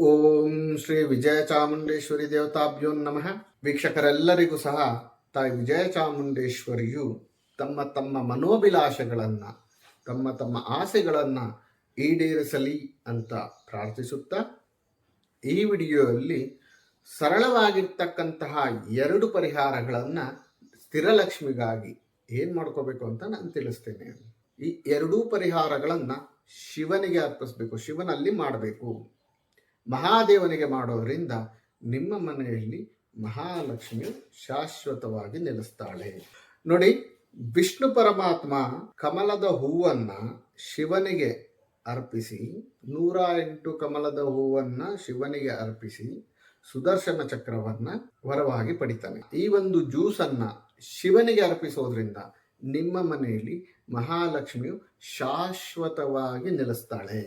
ಓಂ ಶ್ರೀ ವಿಜಯ ಚಾಮುಂಡೇಶ್ವರಿ ದೇವತಾಭ್ಯೋ ನಮಃ. ವೀಕ್ಷಕರೆಲ್ಲರಿಗೂ ಸಹ ತಾಯಿ ವಿಜಯ ಚಾಮುಂಡೇಶ್ವರಿಯು ತಮ್ಮ ತಮ್ಮ ಮನೋಭಿಲಾಷೆಗಳನ್ನು ತಮ್ಮ ತಮ್ಮ ಆಸೆಗಳನ್ನು ಈಡೇರಿಸಲಿ ಅಂತ ಪ್ರಾರ್ಥಿಸುತ್ತಾ ಈ ವಿಡಿಯೋದಲ್ಲಿ ಸರಳವಾಗಿರ್ತಕ್ಕಂತಹ 2 ಪರಿಹಾರಗಳನ್ನು ಸ್ಥಿರಲಕ್ಷ್ಮಿಗಾಗಿ ಏನು ಮಾಡ್ಕೋಬೇಕು ಅಂತ ನಾನು ತಿಳಿಸ್ತೇನೆ. ಈ 2 ಪರಿಹಾರಗಳನ್ನು ಶಿವನಿಗೆ ಅರ್ಪಿಸಬೇಕು, ಶಿವನಲ್ಲಿ ಮಾಡಬೇಕು. ಮಹಾದೇವನಿಗೆ ಮಾಡೋದ್ರಿಂದ ನಿಮ್ಮ ಮನೆಯಲ್ಲಿ ಮಹಾಲಕ್ಷ್ಮಿ ಶಾಶ್ವತವಾಗಿ ನೆಲೆಸ್ತಾಳೆ. ನೋಡಿ, ವಿಷ್ಣು ಪರಮಾತ್ಮ ಕಮಲದ ಹೂವನ್ನ ಶಿವನಿಗೆ ಅರ್ಪಿಸಿ 108 ಕಮಲದ ಹೂವನ್ನ ಶಿವನಿಗೆ ಅರ್ಪಿಸಿ ಸುದರ್ಶನ ಚಕ್ರವನ್ನ ವರವಾಗಿ ಪಡಿತಾನೆ. ಈ ಒಂದು ಜ್ಯೂಸನ್ನ ಶಿವನಿಗೆ ಅರ್ಪಿಸೋದ್ರಿಂದ ನಿಮ್ಮ ಮನೆಯಲ್ಲಿ ಮಹಾಲಕ್ಷ್ಮಿಯು ಶಾಶ್ವತವಾಗಿ ನೆಲೆಸ್ತಾಳೆ.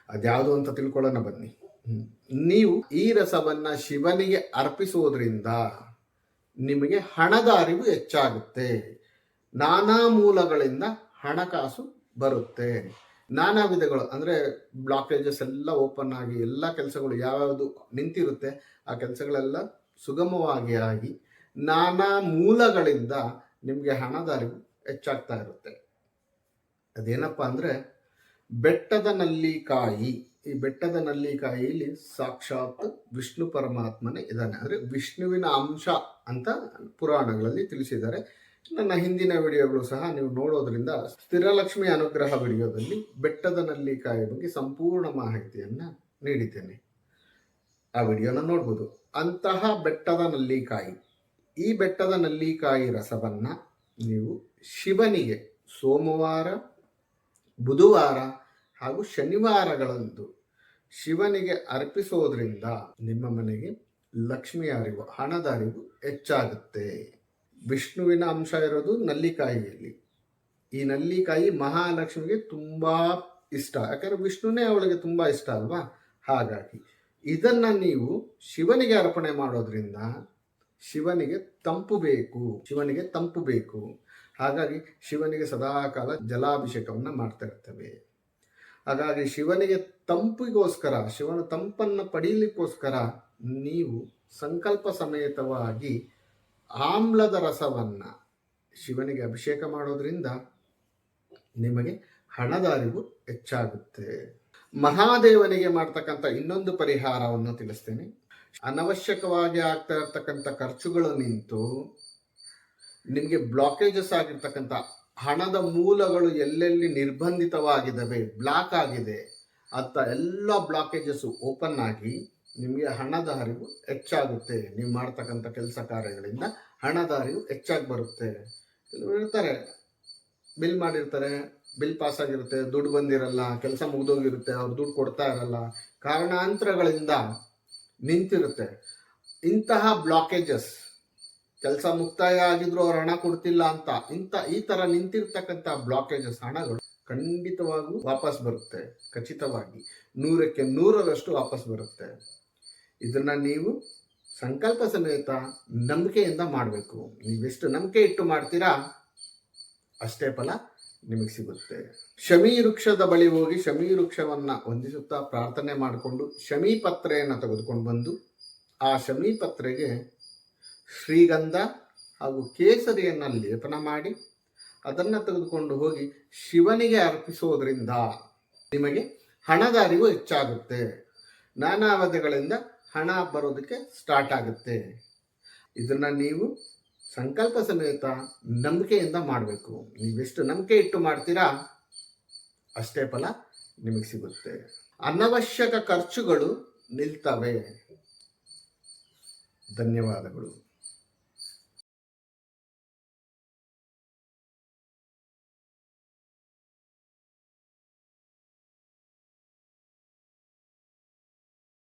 ಅದ್ಯಾವುದು ಅಂತ ತಿಳ್ಕೊಳ್ಳೋಣ ಬನ್ನಿ. ನೀವು ಈ ರಸವನ್ನ ಶಿವನಿಗೆ ಅರ್ಪಿಸೋದ್ರಿಂದ ನಿಮಗೆ ಹಣದ ಅರಿವು ಹೆಚ್ಚಾಗುತ್ತೆ. ನಾನಾ ಮೂಲಗಳಿಂದ ಹಣಕಾಸು ಬರುತ್ತೆ. ನಾನಾ ವಿಧಗಳು ಅಂದರೆ ಬ್ಲಾಕೇಜಸ್ ಎಲ್ಲ ಓಪನ್ ಆಗಿ ಎಲ್ಲ ಕೆಲಸಗಳು ಯಾವ್ಯಾವುದು ನಿಂತಿರುತ್ತೆ ಆ ಕೆಲಸಗಳೆಲ್ಲ ಸುಗಮವಾಗಿ ಆಗಿ ನಾನಾ ಮೂಲಗಳಿಂದ ನಿಮಗೆ ಹಣದ ಅರಿವು ಹೆಚ್ಚಾಗ್ತಾ ಇರುತ್ತೆ. ಅದೇನಪ್ಪ ಅಂದರೆ ಬೆಟ್ಟದ ನಲ್ಲಿಕಾಯಿ. ಈ ಬೆಟ್ಟದ ನಲ್ಲಿಕಾಯಿಯಲ್ಲಿ ಸಾಕ್ಷಾತ್ ವಿಷ್ಣು ಪರಮಾತ್ಮನೇ ಇದ್ದಾನೆ. ಅಂದರೆ ವಿಷ್ಣುವಿನ ಅಂಶ ಅಂತ ಪುರಾಣಗಳಲ್ಲಿ ತಿಳಿಸಿದ್ದಾರೆ. ನನ್ನ ಹಿಂದಿನ ವಿಡಿಯೋಗಳು ಸಹ ನೀವು ನೋಡೋದ್ರಿಂದ ಸ್ಥಿರಲಕ್ಷ್ಮಿ ಅನುಗ್ರಹ ವಿಡಿಯೋದಲ್ಲಿ ಬೆಟ್ಟದ ನಲ್ಲಿಕಾಯಿ ಬಗ್ಗೆ ಸಂಪೂರ್ಣ ಮಾಹಿತಿಯನ್ನು ನೀಡಿದ್ದೇನೆ. ಆ ವಿಡಿಯೋನ ನೋಡ್ಬೋದು. ಅಂತಹ ಬೆಟ್ಟದ ನಲ್ಲಿಕಾಯಿ, ಈ ಬೆಟ್ಟದ ನಲ್ಲಿಕಾಯಿ ರಸವನ್ನು ನೀವು ಶಿವನಿಗೆ ಸೋಮವಾರ, ಬುಧವಾರ ಹಾಗೂ ಶನಿವಾರಗಳಂದು ಶಿವನಿಗೆ ಅರ್ಪಿಸೋದ್ರಿಂದ ನಿಮ್ಮ ಮನೆಗೆ ಲಕ್ಷ್ಮಿಯ ಅರಿವು, ಹಣದ ಅರಿವು ಹೆಚ್ಚಾಗುತ್ತೆ. ವಿಷ್ಣುವಿನ ಅಂಶ ಇರೋದು ನಲ್ಲಿಕಾಯಿಯಲ್ಲಿ. ಈ ನಲ್ಲಿಕಾಯಿ ಮಹಾಲಕ್ಷ್ಮಿಗೆ ತುಂಬ ಇಷ್ಟ, ಯಾಕಂದರೆ ವಿಷ್ಣುನೇ ಅವಳಿಗೆ ತುಂಬ ಇಷ್ಟ ಅಲ್ವಾ. ಹಾಗಾಗಿ ಇದನ್ನು ನೀವು ಶಿವನಿಗೆ ಅರ್ಪಣೆ ಮಾಡೋದ್ರಿಂದ ಶಿವನಿಗೆ ತಂಪು ಬೇಕು. ಹಾಗಾಗಿ ಶಿವನಿಗೆ ಸದಾಕಾಲ ಜಲಾಭಿಷೇಕವನ್ನು ಮಾಡ್ತಾ ಇರ್ತೇವೆ. ಹಾಗಾಗಿ ಶಿವನಿಗೆ ತಂಪಿಗೋಸ್ಕರ, ಶಿವನ ತಂಪನ್ನು ಪಡೀಲಿಕ್ಕೋಸ್ಕರ ನೀವು ಸಂಕಲ್ಪ ಸಮೇತವಾಗಿ ಆಮ್ಲದ ರಸವನ್ನು ಶಿವನಿಗೆ ಅಭಿಷೇಕ ಮಾಡೋದ್ರಿಂದ ನಿಮಗೆ ಹಣದ ಅರಿವು ಹೆಚ್ಚಾಗುತ್ತೆ. ಮಹಾದೇವನಿಗೆ ಮಾಡ್ತಕ್ಕಂಥ ಇನ್ನೊಂದು ಪರಿಹಾರವನ್ನು ತಿಳಿಸ್ತೇನೆ. ಅನವಶ್ಯಕವಾಗಿ ಆಗ್ತಾ ಇರ್ತಕ್ಕಂಥ ಖರ್ಚುಗಳು ನಿಂತು ನಿಮಗೆ ಬ್ಲಾಕೇಜಸ್ ಆಗಿರ್ತಕ್ಕಂಥ ಹಣದ ಮೂಲಗಳು ಎಲ್ಲೆಲ್ಲಿ ನಿರ್ಬಂಧಿತವಾಗಿದ್ದಾವೆ, ಬ್ಲಾಕ್ ಆಗಿದೆ ಅಂತ ಎಲ್ಲ ಬ್ಲಾಕೇಜಸ್ ಓಪನ್ ಆಗಿ ನಿಮಗೆ ಹಣದ ಅರಿವು ಹೆಚ್ಚಾಗುತ್ತೆ. ನೀವು ಮಾಡ್ತಕ್ಕಂಥ ಕೆಲಸ ಕಾರ್ಯಗಳಿಂದ ಹಣದ ಅರಿವು ಹೆಚ್ಚಾಗಿ ಬರುತ್ತೆ. ಇರ್ತಾರೆ, ಬಿಲ್ ಮಾಡಿರ್ತಾರೆ, ಬಿಲ್ ಪಾಸ್ ಆಗಿರುತ್ತೆ, ದುಡ್ಡು ಬಂದಿರಲ್ಲ, ಕೆಲಸ ಮುಗಿದೋಗಿರುತ್ತೆ, ಅವ್ರು ದುಡ್ಡು ಕೊಡ್ತಾ ಇರಲ್ಲ, ಕಾರಣಾಂತರಗಳಿಂದ ನಿಂತಿರುತ್ತೆ. ಇಂತಹ ಬ್ಲಾಕೇಜಸ್, ಕೆಲಸ ಮುಕ್ತಾಯ ಆಗಿದ್ರು ಅವ್ರು ಹಣ ಕೊಡ್ತಿಲ್ಲ ಅಂತ ಈ ಥರ ನಿಂತಿರ್ತಕ್ಕಂಥ ಬ್ಲಾಕೇಜಸ್ ಹಣಗಳು ಖಂಡಿತವಾಗೂ ವಾಪಸ್ ಬರುತ್ತೆ. ಖಚಿತವಾಗಿ 100ಕ್ಕೆ 100ರಷ್ಟು ವಾಪಸ್ ಬರುತ್ತೆ. ಇದನ್ನು ನೀವು ಸಂಕಲ್ಪ ಸಮೇತ ನಂಬಿಕೆಯಿಂದ ಮಾಡಬೇಕು. ನೀವೆಷ್ಟು ನಂಬಿಕೆ ಇಟ್ಟು ಮಾಡ್ತೀರಾ ಅಷ್ಟೇ ಫಲ ನಿಮಗೆ ಸಿಗುತ್ತೆ. ಶಮಿ ವೃಕ್ಷದ ಬಳಿ ಹೋಗಿ ಶಮಿ ವೃಕ್ಷವನ್ನು ವಂದಿಸುತ್ತಾ ಪ್ರಾರ್ಥನೆ ಮಾಡಿಕೊಂಡು ಶಮಿ ಪತ್ರೆಯನ್ನು ತೆಗೆದುಕೊಂಡು ಬಂದು ಆ ಶಮಿ ಪತ್ರೆಗೆ ಶ್ರೀಗಂಧ ಹಾಗೂ ಕೇಸರಿಯನ್ನು ಲೇಪನ ಮಾಡಿ ಅದನ್ನು ತೆಗೆದುಕೊಂಡು ಹೋಗಿ ಶಿವನಿಗೆ ಅರ್ಪಿಸೋದ್ರಿಂದ ನಿಮಗೆ ಹಣದ ಅರಿವು ಹೆಚ್ಚಾಗುತ್ತೆ. ನಾನಾ ಅವಧಿಗಳಿಂದ ಹಣ ಬರೋದಕ್ಕೆ ಸ್ಟಾರ್ಟ್ ಆಗುತ್ತೆ. ಇದನ್ನು ನೀವು ಸಂಕಲ್ಪ ಸಮೇತ ನಂಬಿಕೆಯಿಂದ ಮಾಡಬೇಕು. ನೀವೆಷ್ಟು ನಂಬಿಕೆ ಇಟ್ಟು ಮಾಡ್ತೀರಾ ಅಷ್ಟೇ ಫಲ ನಿಮಗೆ ಸಿಗುತ್ತೆ. ಅನವಶ್ಯಕ ಖರ್ಚುಗಳು ನಿಲ್ತವೆ. ಧನ್ಯವಾದಗಳು.